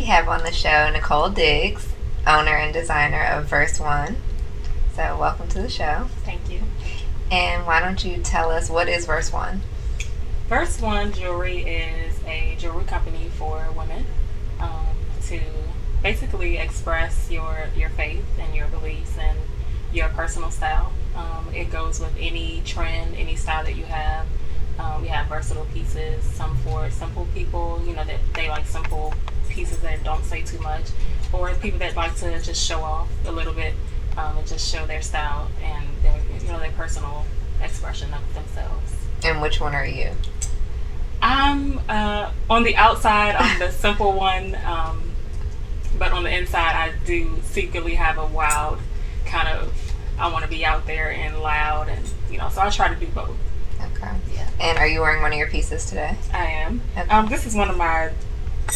have on the show Nicole Diggs, owner and designer of Verse One. So welcome to the show. Thank you. And why don't you tell us what is Verse One? Verse One Jewelry is a jewelry company for women to basically express your faith and your beliefs and your personal style. It goes with any trend, any style that you have. We have versatile pieces, some for simple people, that they like simple pieces that don't say too much, or people that like to just show off a little bit and just show their style and their personal expression of themselves. And which one are you? I'm on the outside, I'm the simple one, but on the inside, I do secretly have a wild kind of, I want to be out there and loud, and so I try to do both. Okay. Yeah. And are you wearing one of your pieces today? I am. Okay. This is one of my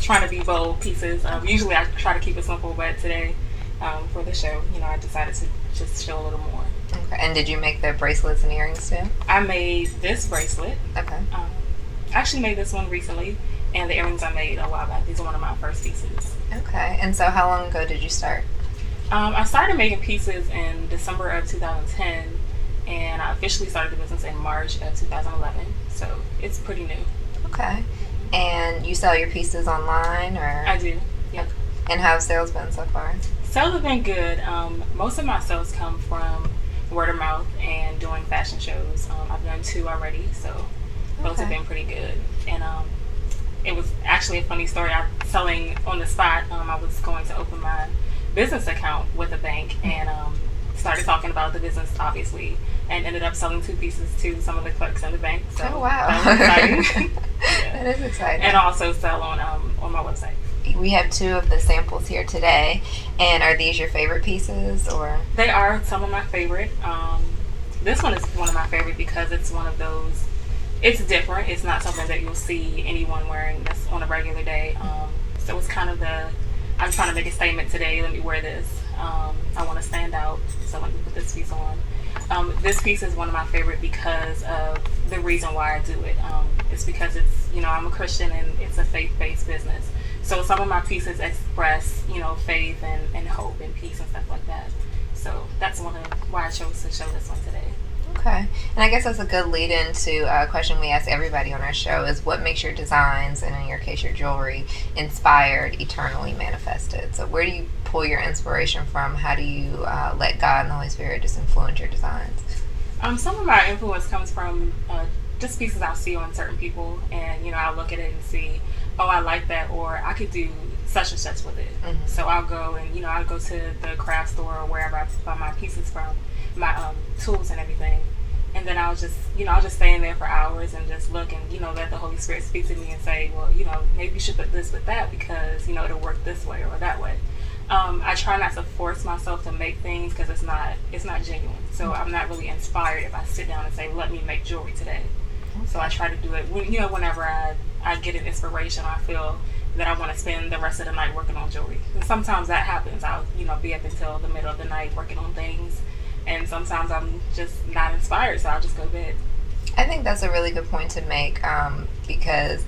trying to be bold pieces. Usually I try to keep it simple, but today, for the show, I decided to just show a little more. Okay. And did you make the bracelets and earrings too? I made this bracelet. Okay. I actually made this one recently, and the earrings I made a while back. These are one of my first pieces. Okay. And so how long ago did you start? I started making pieces in December of 2010, and I officially started the business in March of 2011. So it's pretty new. Okay. And you sell your pieces online, or? I do. Yep. And how have sales been so far? Sales have been good. Most of my sales come from word of mouth and doing fashion shows. I've done 2 already, so those have been pretty good. And it was actually a funny story. I'm selling on the spot. I was going to open my business account with a bank and started talking about the business, obviously, and ended up selling 2 pieces to some of the clerks in the bank. So oh, wow. That was exciting. Yeah. That is exciting. And also sell on my website. We have 2 of the samples here today. And are these your favorite pieces, or? They are some of my favorite. This one is one of my favorite because it's one of those, it's different. It's not something that you'll see anyone wearing this on a regular day. So it's kind of I'm trying to make a statement today. Let me wear this. I want to stand out. So let me put this piece on. This piece is one of my favorite because of the reason why I do it. It's because it's, I'm a Christian and it's a faith-based business. So some of my pieces express, faith and hope and peace and stuff like that. So that's one of why I chose to show this one today. Okay. And I guess that's a good lead into a question we ask everybody on our show is what makes your designs, and in your case your jewelry, inspired, eternally manifested? So where do you pull your inspiration from? How do you let God and the Holy Spirit just influence your designs? Some of my influence comes from just pieces I'll see on certain people, and I'll look at it and see, oh, I like that, or I could do such and such with it. Mm-hmm. So I'll go and I'll go to the craft store or wherever I buy my pieces from, my tools and everything, and then I'll just stay in there for hours and just look and let the Holy Spirit speak to me and say, well, maybe you should put this with that because it'll work this way or that way. I try not to force myself to make things because it's not genuine. So I'm not really inspired if I sit down and say, let me make jewelry today. So I try to do it whenever I get an inspiration, I feel that I want to spend the rest of the night working on jewelry. And sometimes that happens. I'll be up until the middle of the night working on things, and sometimes I'm just not inspired, so I'll just go to bed. I think that's a really good point to make because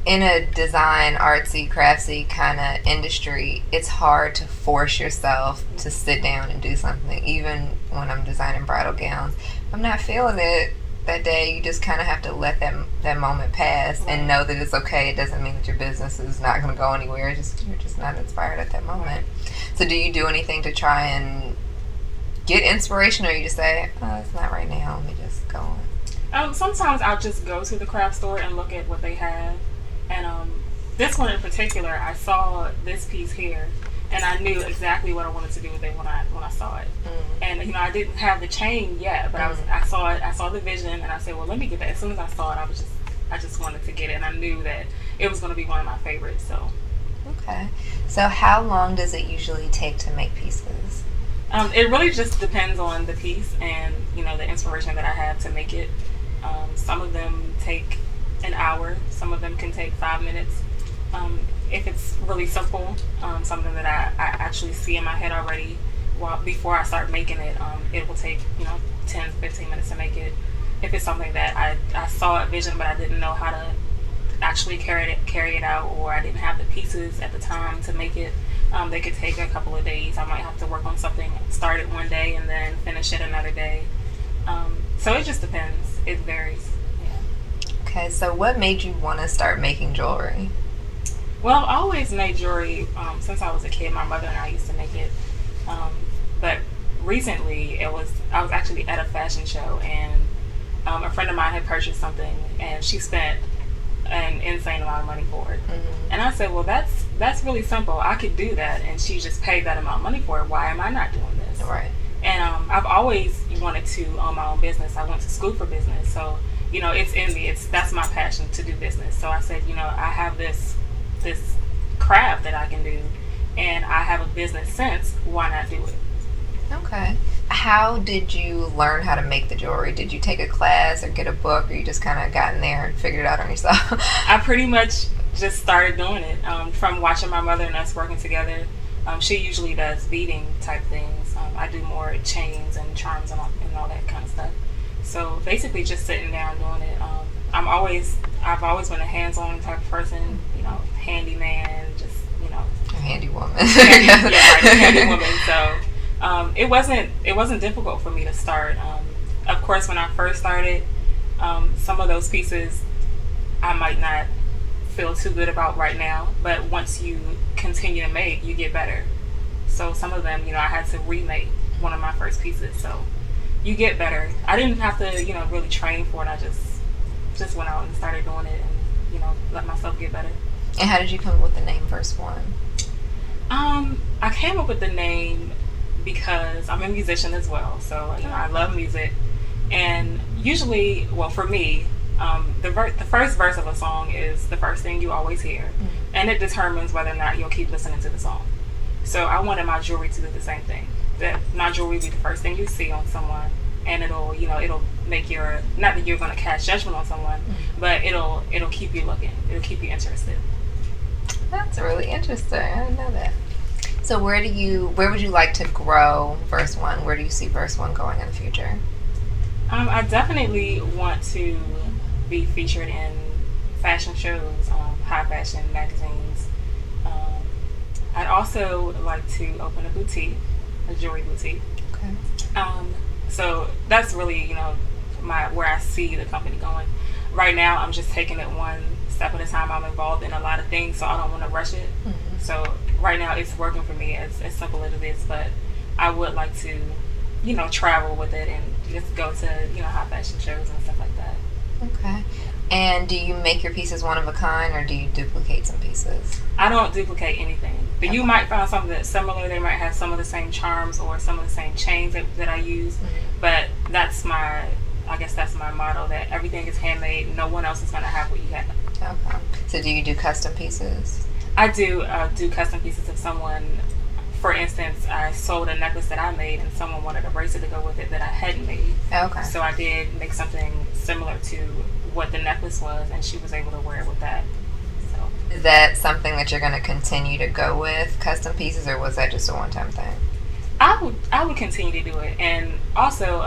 in a design, artsy, craftsy kind of industry, it's hard to force yourself to sit down and do something. Even when I'm designing bridal gowns, if I'm not feeling it that day, you just kind of have to let that moment pass and know that it's okay. It doesn't mean that your business is not going to go anywhere. You're just not inspired at that moment. So do you do anything to try and get inspiration, or you just say, oh, it's not right now, let me just go on? Sometimes I'll just go to the craft store and look at what they have. And this one in particular, I saw this piece here, and I knew exactly what I wanted to do with it when I saw it. And I didn't have the chain yet, but I saw the vision, and I said, well, let me get that. As soon as I saw it, I just wanted to get it, and I knew that it was going to be one of my favorites. So okay. So how long does it usually take to make pieces? It really just depends on the piece and the inspiration that I have to make it. Some of them take an hour, some of them can take 5 minutes. If it's really simple, something that I actually see in my head already, before I start making it, it will take 10-15 minutes to make it. If it's something that I saw a vision but I didn't know how actually carry it out, or I didn't have the pieces at the time to make it. They could take a couple of days. I might have to work on something, start it one day, and then finish it another day. So it just depends. It varies. Yeah. Okay, so what made you want to start making jewelry? Well, I've always made jewelry since I was a kid. My mother and I used to make it. But recently, I was actually at a fashion show, and a friend of mine had purchased something, and she spent an insane amount of money for it. Mm-hmm. And I said, well, that's really simple. I could do that, and she just paid that amount of money for it. Why am I not doing this? Right. And I've always wanted to own my own business. I went to school for business, so it's in me. That's my passion, to do business. So I said, I have this craft that I can do, and I have a business sense. Why not do it? Okay. How did you learn how to make the jewelry? Did you take a class or get a book, or you just kind of got in there and figured it out on yourself? I pretty much just started doing it from watching my mother and us working together. She usually does beading type things. I do more chains and charms and all that kind of stuff. So basically just sitting down doing it. I've always been a hands-on type of person, handyman, just, A handy woman. handy woman. So it wasn't difficult for me to start. Of course, when I first started, some of those pieces I might not feel too good about right now, but once you continue to make, you get better. So some of them, I had to remake one of my first pieces, so you get better. I didn't have to, really train for it. I just went out and started doing it, and let myself get better. And how did you come up with the name Verse One? I came up with the name because I'm a musician as well, so I love music, and usually, well, for me, the first verse of a song is the first thing you always hear, Mm-hmm. and it determines whether or not you'll keep listening to the song. So I wanted my jewelry to do the same thing. That my jewelry be the first thing you see on someone, and it'll make not that you're going to cast judgment on someone, Mm-hmm. but it'll keep you looking. It'll keep you interested. That's really interesting. I didn't know that. So where would you like to grow Verse One? Where do you see Verse One going in the future? I definitely want to be featured in fashion shows, high fashion magazines. I'd also like to open a boutique, a jewelry boutique. Okay. So that's really, where I see the company going. Right now, I'm just taking it one step at a time. I'm involved in a lot of things, so I don't want to rush it. Mm-hmm. So right now, it's working for me, as simple as it is. But I would like to, travel with it and just go to, high fashion shows and stuff like that. Okay. And do you make your pieces one of a kind, or do you duplicate some pieces? I don't duplicate anything. But you might find something that's similar. They might have some of the same charms or some of the same chains that I use. Mm-hmm. But that's my motto, that everything is handmade. No one else is going to have what you have. Okay. So do you do custom pieces? I do custom pieces. If someone, for instance, I sold a necklace that I made and someone wanted a bracelet to go with it that I hadn't made. Okay. So I did make something similar to what the necklace was, and she was able to wear it with that. So Is that something that you're going to continue to go with, custom pieces, or was that just a one-time thing? I would continue to do it. And also,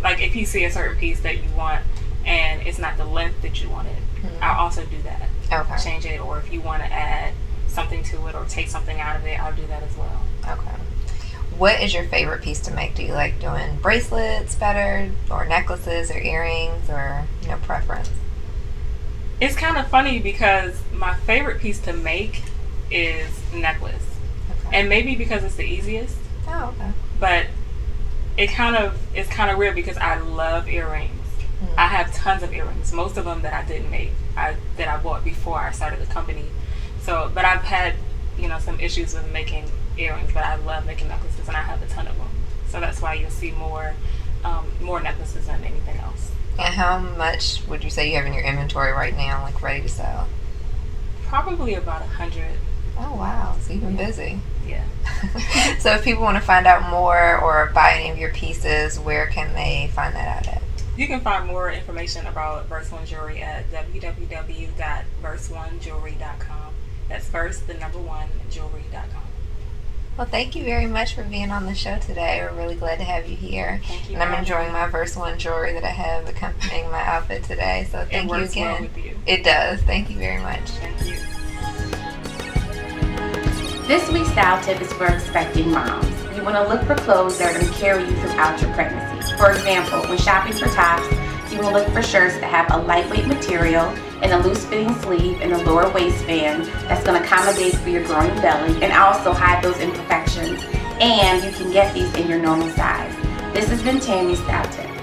like if you see a certain piece that you want and it's not the length that you wanted, Mm-hmm. I'll also do that. Okay. Change it, or if you want to add something to it or take something out of it, I'll do that as well. Okay. What is your favorite piece to make? Do you like doing bracelets better, or necklaces, or earrings, or preference? It's kind of funny because my favorite piece to make is necklace, Okay. and maybe because it's the easiest, Oh, okay. but it's kind of weird because I love earrings. Mm-hmm. I have tons of earrings, most of them that I didn't make, that I bought before I started the company. So, but I've had, some issues with making earrings, but I love making necklaces, and I have a ton of them. So that's why you'll see more necklaces than anything else. And how much would you say you have in your inventory right now, like ready to sell? Probably about 100. Oh, wow. So you've been busy. Yeah. So if people want to find out more or buy any of your pieces, where can they find that out at? You can find more information about Verse One Jewelry at www.verse1jewelry.com. That's verse, the number one, jewelry.com. Well, thank you very much for being on the show today. We're really glad to have you here. Thank you. And I'm enjoying my Verse 1 jewelry that I have accompanying my outfit today. So thank you again. Well with you. It does. Thank you very much. Thank you. This week's style tip is for expecting moms. You want to look for clothes that are going to carry you throughout your pregnancy. For example, when shopping for tops, you will look for shirts that have a lightweight material and a loose fitting sleeve and a lower waistband that's going to accommodate for your growing belly and also hide those imperfections. And you can get these in your normal size. This has been Tammy's Style Tip.